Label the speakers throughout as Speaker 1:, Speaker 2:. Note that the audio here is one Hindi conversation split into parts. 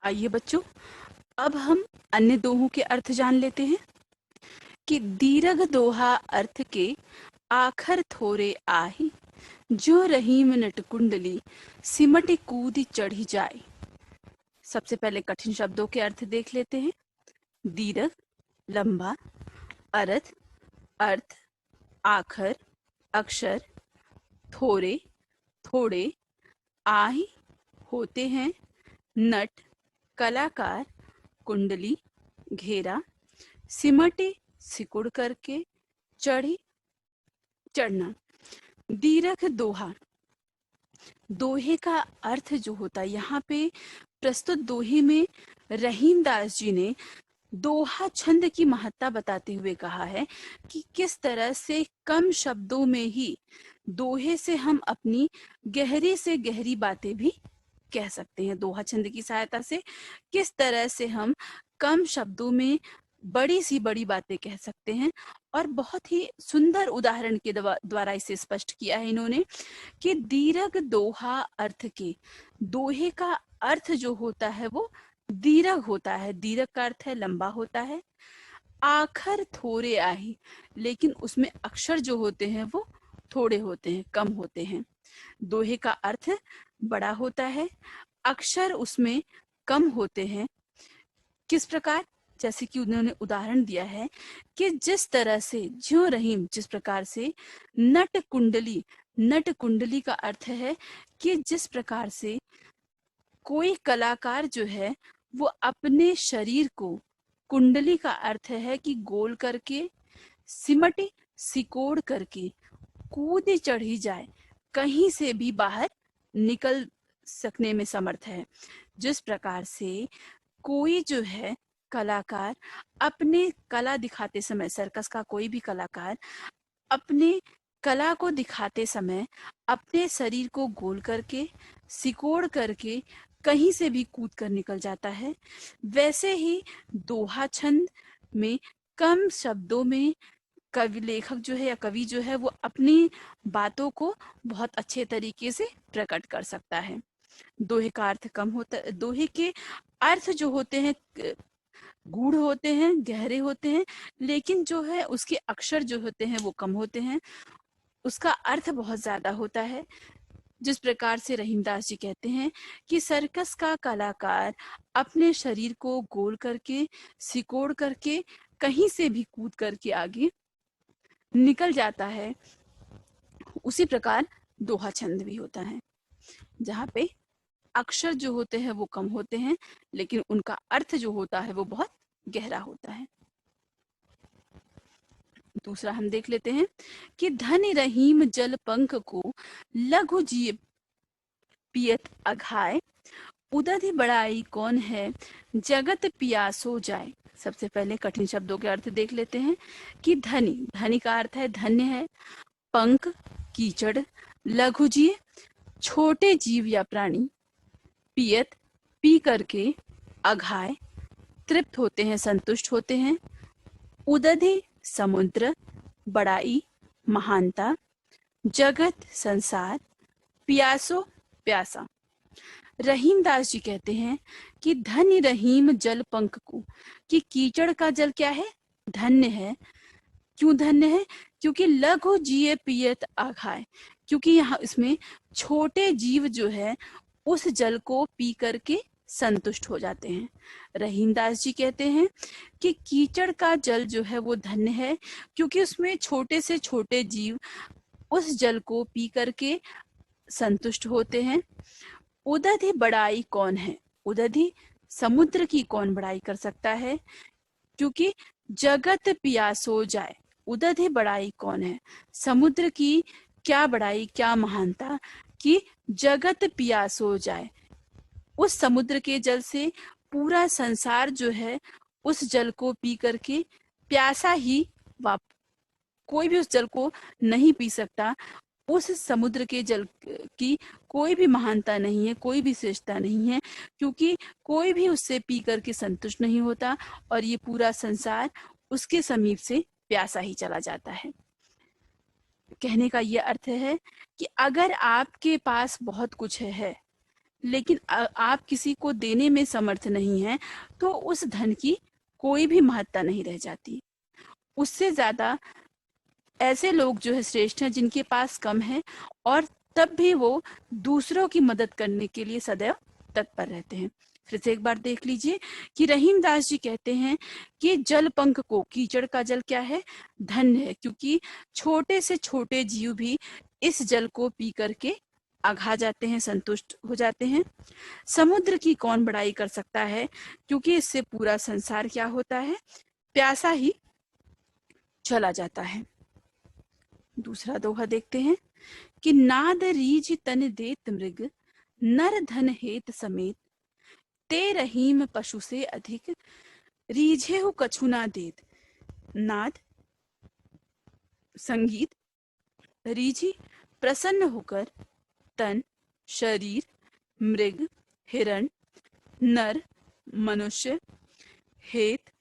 Speaker 1: आइए बच्चों, अब हम अन्य दोहों के अर्थ जान लेते हैं कि दीर्घ दोहा अर्थ के आखर थोरे आही, जो रहीम नट कुंडली सिमट कूद चढ़ी जाए। सबसे पहले कठिन शब्दों के अर्थ देख लेते हैं। दीर्घ लंबा, अर्थ अर्थ, आखर अक्षर, थोरे थोड़े, आही होते हैं, नट कलाकार, कुंडली घेरा, सिमटे सिकुड़ करके, चढ़ी चढ़ना। दीर्घ दोहा, दोहे का अर्थ जो होता है यहाँ पे प्रस्तुत दोहे में रहीम दास जी ने दोहा छंद की महत्ता बताते हुए कहा है कि किस तरह से कम शब्दों में ही दोहे से हम अपनी गहरी से गहरी बातें भी कह सकते हैं। दोहा छंद की सहायता से किस तरह से हम कम शब्दों में बड़ी सी बड़ी बातें कह सकते हैं, और बहुत ही सुंदर उदाहरण के द्वारा इसे स्पष्ट किया है इन्होंने कि दीर्घ दोहा अर्थ के, दोहे का अर्थ जो होता है वो दीर्घ होता है। दीर्घ का अर्थ है लंबा होता है। आखर थोड़े आही, लेकिन उसमें अक्षर जो होते हैं वो थोड़े होते हैं, कम होते हैं। दोहे का अर्थ बड़ा होता है, अक्षर उसमें कम होते हैं। किस प्रकार? जैसे कि उन्होंने उदाहरण दिया है कि जिस तरह से, ज्यों रहीम, जिस प्रकार से, नट कुंडली, नट कुंडली का अर्थ है कि जिस प्रकार से कोई कलाकार जो है वो अपने शरीर को, कुंडली का अर्थ है कि गोल करके, सिमटे सिकोड़ करके, कूद चढ़ी जाए, कहीं से भी बाहर निकल सकने में समर्थ है। जिस प्रकार से कोई जो है कलाकार अपने कला दिखाते समय, सर्कस का कोई भी कलाकार अपने कला को दिखाते समय अपने शरीर को गोल करके, सिकोड़ करके कहीं से भी कूद कर निकल जाता है, वैसे ही दोहा छंद में कम शब्दों में कवि, लेखक जो है या कवि जो है वो अपनी बातों को बहुत अच्छे तरीके से प्रकट कर सकता है। दोहे का अर्थ कम होता है, दोहे के अर्थ जो होते हैं गूढ़ होते हैं, गहरे होते हैं, लेकिन जो है उसके अक्षर जो होते हैं वो कम होते हैं, उसका अर्थ बहुत ज्यादा होता है। जिस प्रकार से रहीमदास जी कहते हैं कि सर्कस का कलाकार अपने शरीर को गोल करके, सिकोड़ करके, कहीं से भी कूद करके आगे निकल जाता है, उसी प्रकार दोहा छंद भी होता है, जहाँ पे अक्षर जो होते हैं वो कम होते हैं, लेकिन उनका अर्थ जो होता है वो बहुत गहरा होता है। दूसरा हम देख लेते हैं कि धन रहीम जल पंख को लघु जीव पियत अघाय, उदधि बड़ाई कौन है जगत पियासो जाए। सबसे पहले कठिन शब्दों के अर्थ देख लेते हैं कि धनी, धनी का अर्थ है धन्य है, पंख कीचड़, लघु जीव छोटे जीव या प्राणी, पियत पी करके, अघाय तृप्त होते हैं, संतुष्ट होते हैं, उदधि समुद्र, बड़ाई महानता, जगत संसार, पियासो प्यासा। रहीम दास जी कहते हैं कि धन्य रहीम जल पंख को, कि कीचड़ का जल क्या है? धन्य है। क्यों धन्य है? क्योंकि लघु जिये पियत आघाय, क्योंकि यहाँ इसमें छोटे जीव जो है उस जल को पी करके संतुष्ट हो जाते हैं। रहीमदास जी कहते हैं कि कीचड़ का जल जो है वो धन्य है, क्योंकि उसमें छोटे से छोटे जीव उस जल को पी करके संतुष्ट होते हैं। उदधि बड़ाई कौन है? उदधि समुद्र की कौन बड़ाई कर सकता है? क्योंकि जगत पियासो जाए, उदधि बड़ाई कौन है? समुद्र की क्या बड़ाई, क्या महानता कि जगत पियासो जाए, उस समुद्र के जल से पूरा संसार जो है उस जल को पी करके प्यासा ही वाप, कोई भी उस जल को नहीं पी सकता। उस समुद्र के जल की कोई भी महानता नहीं है, कोई भी श्रेष्ठता नहीं है, क्योंकि कोई भी उससे पी करके संतुष्ट नहीं होता और ये पूरा संसार उसके समीप से प्यासा ही चला जाता है। कहने का ये अर्थ है कि अगर आपके पास बहुत कुछ है, लेकिन आप किसी को देने में समर्थ नहीं हैं, तो उस धन की कोई भी महत्ता नहीं रह जाती। उससे ज्यादा ऐसे लोग जो है श्रेष्ठ हैं जिनके पास कम है, और तब भी वो दूसरों की मदद करने के लिए सदैव तत्पर रहते हैं। फिर से एक बार देख लीजिए कि रहीमदास जी कहते हैं कि जल पंख को, कीचड़ का जल क्या है, धन्य है, क्योंकि छोटे से छोटे जीव भी इस जल को पी करके अघा जाते हैं, संतुष्ट हो जाते हैं। समुद्र की कौन बड़ाई कर सकता है, क्योंकि इससे पूरा संसार क्या होता है, प्यासा ही चला जाता है। दूसरा दोहा देखते हैं कि नाद रीझ तन देत मृग, नर धन हेत समेत, ते रहीम पशु से अधिक, रीझे हो कछु ना देत। नाद संगीत, रीझी प्रसन्न होकर, तन शरीर, मृग हिरण, नर मनुष्य, हेत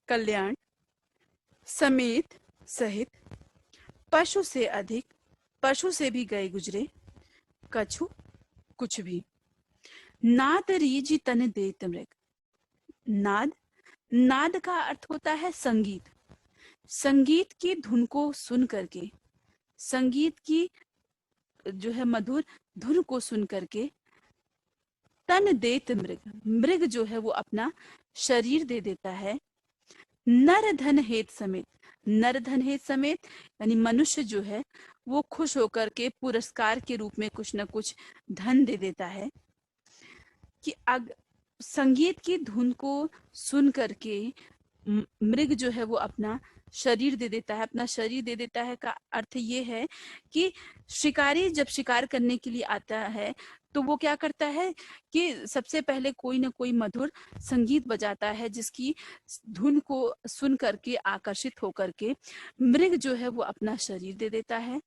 Speaker 1: कल्याण, समेत सहित, पशु से अधिक, पशु से भी गए गुजरे, कछु कुछ भी। नाद रीझ तन देत मृग। नाद, नाद का अर्थ होता है संगीत। संगीत की धुन को सुन करके, संगीत की जो है मधुर धुन को सुन करके, तन देत मृग, मृग जो है वो अपना शरीर दे देता है। नर धन हेत समेत, नर धन हेत समेत यानी मनुष्य जो है वो खुश होकर के पुरस्कार के रूप में कुछ न कुछ धन दे देता है। कि संगीत की धुन को सुन करके मृग जो है वो अपना शरीर दे देता है। अपना शरीर दे देता है का अर्थ ये है कि शिकारी जब शिकार करने के लिए आता है तो वो क्या करता है कि सबसे पहले कोई ना कोई मधुर संगीत बजाता है, जिसकी धुन को सुन करके आकर्षित होकर के मृग जो है वो अपना शरीर दे देता है।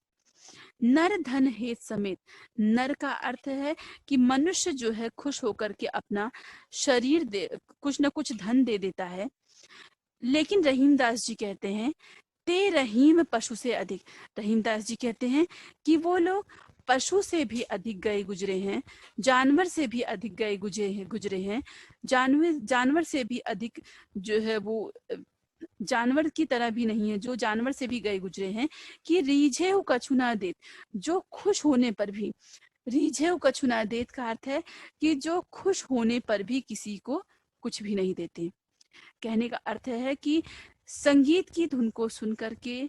Speaker 1: नर धन हेत समेत, नर का अर्थ है कि मनुष्य जो है खुश होकर के अपना शरीर दे, कुछ न कुछ धन दे देता है। लेकिन रहीमदास जी कहते हैं ते रहीम पशु से अधिक। रहीमदास जी कहते हैं कि वो लोग पशु से भी अधिक गए गुजरे हैं, जानवर से भी अधिक गए गुजरे हैं, जानवर से भी अधिक जो है वो जानवर की तरह भी नहीं है, जो जानवर से भी गए गुजरे हैं। कि रीझे हो कछु ना देत, जो खुश होने पर भी, रीझे हो कछु ना देत का अर्थ है कि जो खुश होने पर भी किसी को कुछ भी नहीं देते। कहने का अर्थ है कि संगीत की धुन को सुन करके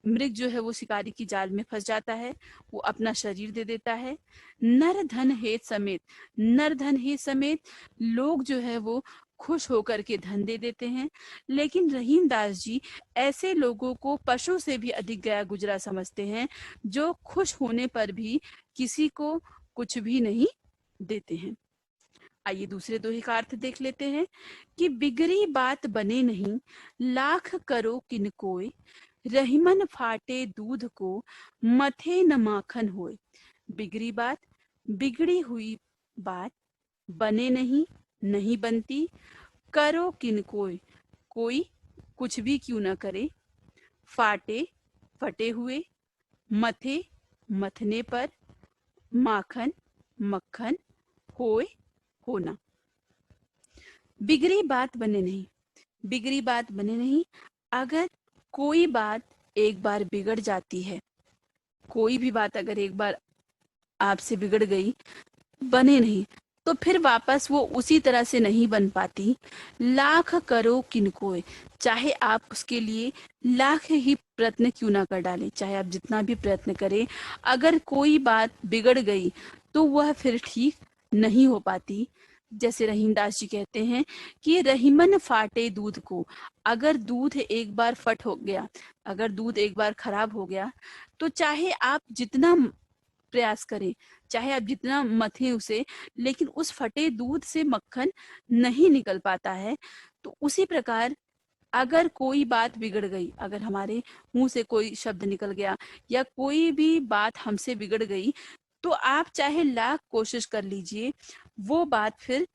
Speaker 1: मृग जो है वो शिकारी की जाल में फंस जाता है, वो अपना शरीर दे देता है। नर धन हेत समेत, नर धन हेत समेत लोग जो है वो खुश होकर के धन दे देते हैं। लेकिन रहीमदास जी ऐसे लोगों को पशु से भी अधिक गया गुजरा समझते हैं, जो खुश होने पर भी किसी को कुछ भी नहीं देते हैं। आइए दूसरे दोहे का अर्थ देख लेते हैं कि बिगड़ी बात बने नहीं, लाख करो किन कोय, रहीमन फाटे दूध को, मथे न माखन होए। बिगड़ी बात, बिगड़ी हुई बात, बने नहीं, नहीं बनती, करो किन कोय, कोई कुछ भी क्यों न करे, फाटे फटे हुए, मथे मथने पर, माखन मक्खन, होए होना। बिगड़ी बात बने नहीं, बिगड़ी बात बने नहीं। अगर कोई बात एक बार बिगड़ जाती है, कोई भी बात अगर एक बार आपसे बिगड़ गई, बने नहीं, तो फिर वापस वो उसी तरह से नहीं बन पाती। लाख करो किनको, चाहे आप उसके लिए लाख ही प्रयत्न क्यों ना कर डालें, चाहे आप जितना भी प्रयत्न करें, अगर कोई बात बिगड़ गई तो वह फिर ठीक नहीं हो पाती। जैसे रहीमदास जी कहते हैं कि रहीमन फाटे दूध को, अगर दूध एक बार फट हो गया, अगर दूध एक बार खराब हो गया, तो चाहे आप जितना प्रयास करें, चाहे आप जितना मथें उसे, लेकिन उस फटे दूध से मक्खन नहीं निकल पाता है। तो उसी प्रकार अगर कोई बात बिगड़ गई, अगर हमारे मुंह से कोई शब्द निकल गया या कोई भी बात हमसे बिगड़ गई, तो आप चाहे लाख कोशिश कर लीजिए, वो बात फिर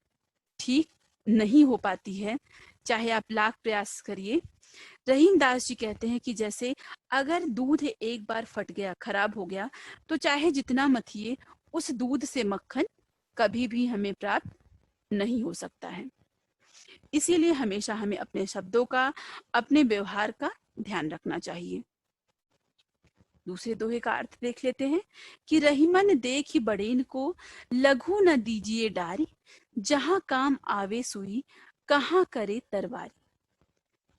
Speaker 1: ठीक नहीं हो पाती है, चाहे आप लाख प्रयास करिए। रहीमदास जी कहते हैं कि जैसे अगर दूध एक बार फट गया, खराब हो गया, तो चाहे जितना मथिए, उस दूध से मक्खन कभी भी हमें प्राप्त नहीं हो सकता है। इसीलिए हमेशा हमें अपने शब्दों का, अपने व्यवहार का ध्यान रखना चाहिए। दूसरे दोहे का अर्थ देख लेते हैं कि रहीमन देखी बड़ेन को, लघु न दीजिए डारी, जहां काम आवे सुई, कहाँ करे तरवारी।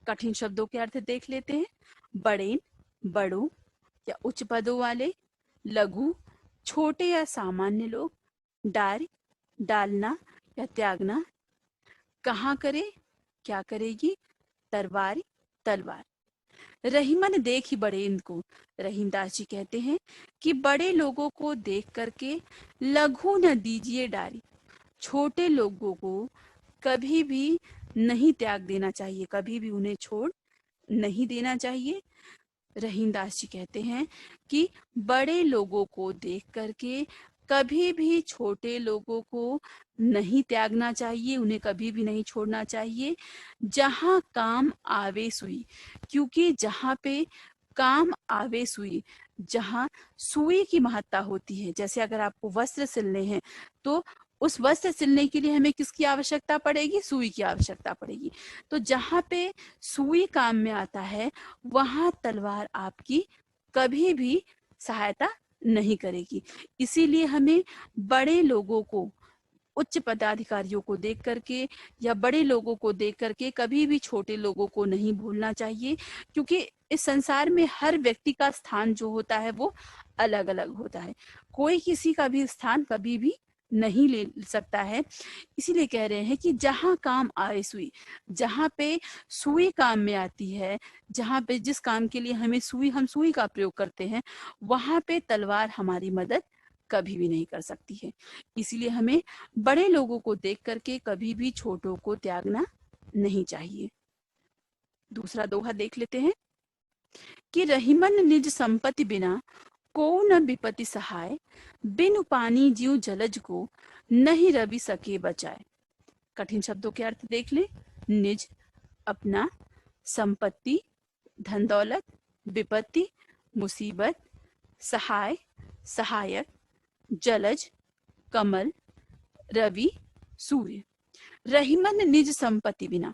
Speaker 1: कठिन शब्दों के अर्थ देख लेते हैं। बड़ेन, बड़ों या उच्च पदों वाले, लघु, छोटे या सामान्य लोग, डारी, डालना या त्यागना, कहाँ करे, क्या करेगी, तरवारी, तलवार। रहीमन देख ही बड़े इनको, रहीमदास जी कहते हैं कि बड़े लोगों को देख करके लघु न दीजिए डारी, छोटे लोगों को कभी भी नहीं त्याग देना चाहिए, कभी भी उन्हें छोड़ नहीं देना चाहिए। रहीमदास जी कहते हैं कि बड़े लोगों को देख करके कभी भी छोटे लोगों को नहीं त्यागना चाहिए, उन्हें कभी भी नहीं छोड़ना चाहिए। जहां काम आवे सुई, क्योंकि जहां पे काम आवे सुई, जहां सुई की महत्ता होती है, जैसे अगर आपको वस्त्र सिलने हैं तो उस वस्त्र सिलने के लिए हमें किसकी आवश्यकता पड़ेगी, सुई की आवश्यकता पड़ेगी। तो जहां पे सुई काम में आता है वहां तलवार आपकी कभी भी सहायता नहीं करेगी। इसीलिए हमें बड़े लोगों को, उच्च पदाधिकारियों को देख करके या बड़े लोगों को देख करके कभी भी छोटे लोगों को नहीं भूलना चाहिए, क्योंकि इस संसार में हर व्यक्ति का स्थान जो होता है वो अलग अलग होता है। कोई किसी का भी स्थान कभी भी नहीं ले सकता है। इसीलिए कह रहे हैं कि जहां काम आए सुई, जहां पे सुई काम में आती है, जहां पे जिस काम के लिए हमें सुई, हम सुई का प्रयोग करते हैं, वहां पे तलवार हमारी मदद कभी भी नहीं कर सकती है। इसीलिए हमें बड़े लोगों को देख करके कभी भी छोटों को त्यागना नहीं चाहिए। दूसरा दोहा देख लेते हैं कि रहीमन निज संपत्ति बिना, को न विपत्ति सहाय, बिनु पानी जीव जलज को, नहीं रवि सके बचाए। कठिन शब्दों के अर्थ देख ले। निज, अपना, संपत्ति, धन दौलत, विपत्ति, मुसीबत, सहाय, सहायक, जलज, कमल, रवि, सूर्य। रहीमन निज संपत्ति बिना,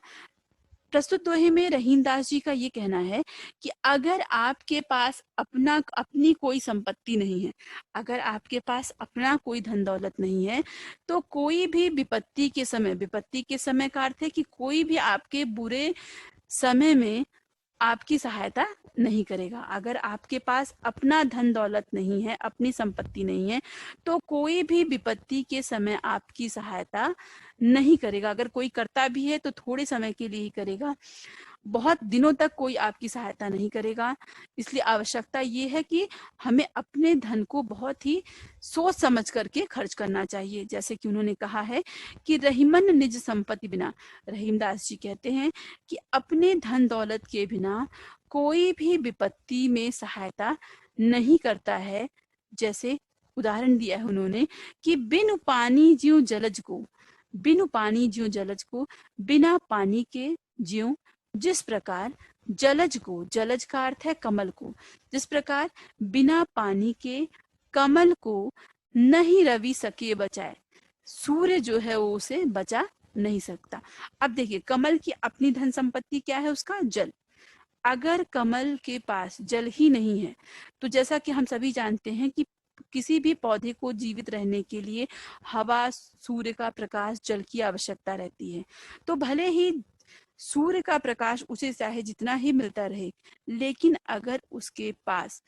Speaker 1: प्रस्तुत दोहे में रहीमदास जी का ये कहना है कि अगर आपके पास अपनी कोई संपत्ति नहीं है, अगर आपके पास अपना कोई धन दौलत नहीं है, तो कोई भी विपत्ति के समय का अर्थ है कि कोई भी आपके बुरे समय में आपकी सहायता नहीं करेगा। अगर आपके पास अपना धन दौलत नहीं है, अपनी संपत्ति नहीं है, तो कोई भी विपत्ति के समय आपकी सहायता नहीं करेगा। अगर कोई करता भी है तो थोड़े समय के लिए ही करेगा, बहुत दिनों तक कोई आपकी सहायता नहीं करेगा। इसलिए आवश्यकता ये है कि हमें अपने धन को बहुत ही सोच समझ करके खर्च करना चाहिए। जैसे कि उन्होंने कहा है कि रहीमन निज संपत्ति बिना, रहीमदास जी कहते हैं कि अपने धन दौलत के बिना कोई भी विपत्ति में सहायता नहीं करता है। जैसे उदाहरण दिया है उन्होंने कि बिनु पानी ज्यों जलज को, बिनु पानी ज्यों जलज को, बिना पानी के ज्यों, जिस प्रकार जलज को, जलज का अर्थ है कमल को, जिस प्रकार बिना पानी के कमल को नहीं रवि सके बचाए, सूर्य जो है वो उसे बचा नहीं सकता। अब देखिए, कमल की अपनी धन संपत्ति क्या है, उसका जल। अगर कमल के पास जल ही नहीं है तो जैसा कि हम सभी जानते हैं कि किसी भी पौधे को जीवित रहने के लिए हवा, सूर्य का प्रकाश, जल की आवश्यकता रहती है। तो भले ही सूर्य का प्रकाश उसे चाहे जितना ही मिलता रहे, लेकिन अगर उसके पास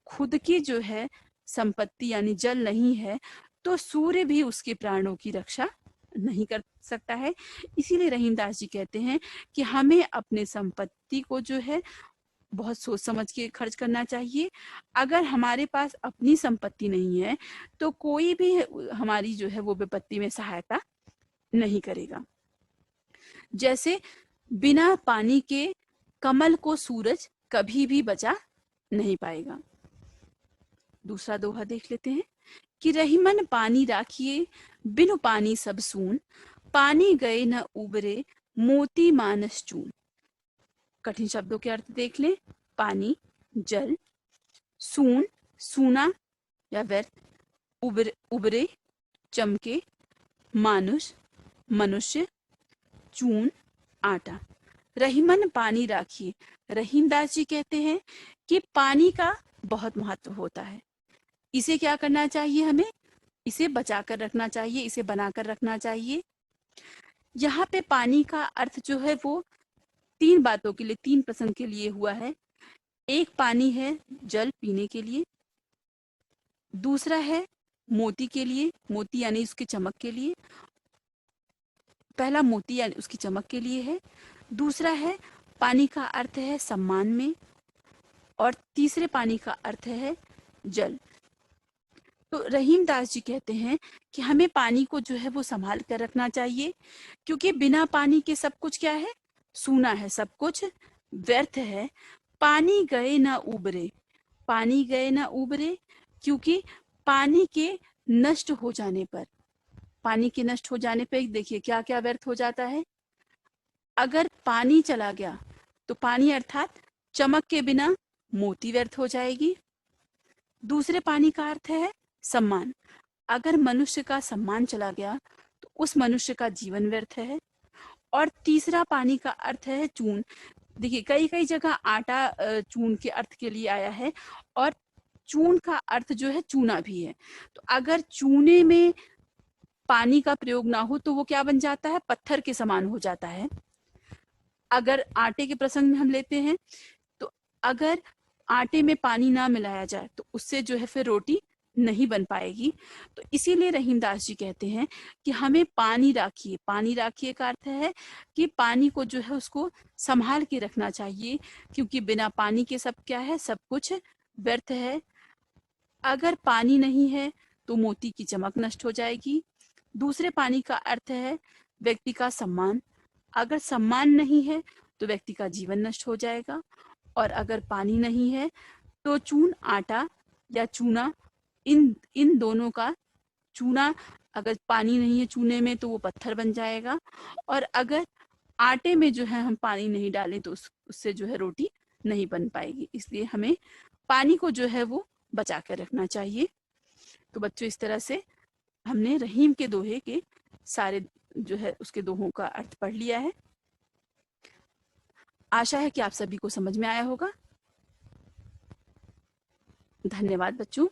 Speaker 1: खुद की जो है संपत्ति यानी जल नहीं है, तो सूर्य भी उसके प्राणों की रक्षा नहीं कर सकता है। इसीलिए रहीमदास जी कहते हैं कि हमें अपने संपत्ति को जो है बहुत सोच समझ के खर्च करना चाहिए। अगर हमारे पास अपनी संपत्ति नहीं है तो कोई भी हमारी जो है वो विपत्ति में सहायता नहीं करेगा। जैसे बिना पानी के कमल को सूरज कभी भी बचा नहीं पाएगा। दूसरा दोहा देख लेते हैं कि रहीमन पानी राखिए, बिनु पानी सब सून, पानी गए न उबरे, मोती मानस चून। कठिन शब्दों के अर्थ देख लें। पानी, जल, सून, सूना या व्यर्थ, उबरे, चमके, मानुष, मनुष्य, चून, आटा। रहीमन पानी राखिए। रहीमदास जी कहते हैं कि पानी का बहुत महत्व होता है। इसे क्या करना चाहिए हमें? इसे बचा कर रखना चाहिए, इसे बनाकर रखना चाहिए। यहाँ पे पानी का अर्थ जो है वो तीन बातों के लिए, तीन प्रसंग के लिए हुआ है। एक पानी है जल पीने के लिए, दूसरा है मोती के लिए, मोती यानी उसकी चमक के लिए। पहला मोती यानी उसकी चमक के लिए है, दूसरा है पानी का अर्थ है सम्मान में, और तीसरे पानी का अर्थ है जल। तो रहीमदास जी कहते हैं कि हमें पानी को जो है वो संभाल कर रखना चाहिए, क्योंकि बिना पानी के सब कुछ क्या है? सूना है, सब कुछ व्यर्थ है। पानी गए ना उबरे, पानी गए ना उबरे, क्योंकि पानी के नष्ट हो जाने पर, पानी के नष्ट हो जाने पर देखिए क्या क्या व्यर्थ हो जाता है। अगर पानी चला गया तो पानी अर्थात चमक के बिना मोती व्यर्थ हो जाएगी। दूसरे पानी का अर्थ है सम्मान। अगर मनुष्य का सम्मान चला गया तो उस मनुष्य का जीवन व्यर्थ है। और तीसरा पानी का अर्थ है चून। देखिए कई कई जगह आटा चून के अर्थ के लिए आया है, और चून का अर्थ जो है चूना भी है। तो अगर चूने में पानी का प्रयोग ना हो तो वो क्या बन जाता है? पत्थर के समान हो जाता है। अगर आटे के प्रसंग में हम लेते हैं तो अगर आटे में पानी ना मिलाया जाए तो उससे जो है फिर रोटी नहीं बन पाएगी। तो इसीलिए रहीमदास जी कहते हैं कि हमें पानी राखिए। पानी राखिए का अर्थ है कि पानी को जो है उसको संभाल के रखना चाहिए, क्योंकि बिना पानी के सब क्या है? सब कुछ व्यर्थ है। अगर पानी नहीं है तो मोती की चमक नष्ट हो जाएगी। दूसरे पानी का अर्थ है व्यक्ति का सम्मान। अगर सम्मान नहीं है तो व्यक्ति का जीवन नष्ट हो जाएगा। और अगर पानी नहीं है तो चून, आटा या चूना, इन इन दोनों का, चूना अगर पानी नहीं है चूने में तो वो पत्थर बन जाएगा, और अगर आटे में जो है हम पानी नहीं डालें तो उससे जो है रोटी नहीं बन पाएगी। इसलिए हमें पानी को जो है वो बचा कर रखना चाहिए। तो बच्चों इस तरह से हमने रहीम के दोहे के सारे जो है उसके दोहों का अर्थ पढ़ लिया है। आशा है कि आप सभी को समझ में आया होगा। धन्यवाद बच्चों।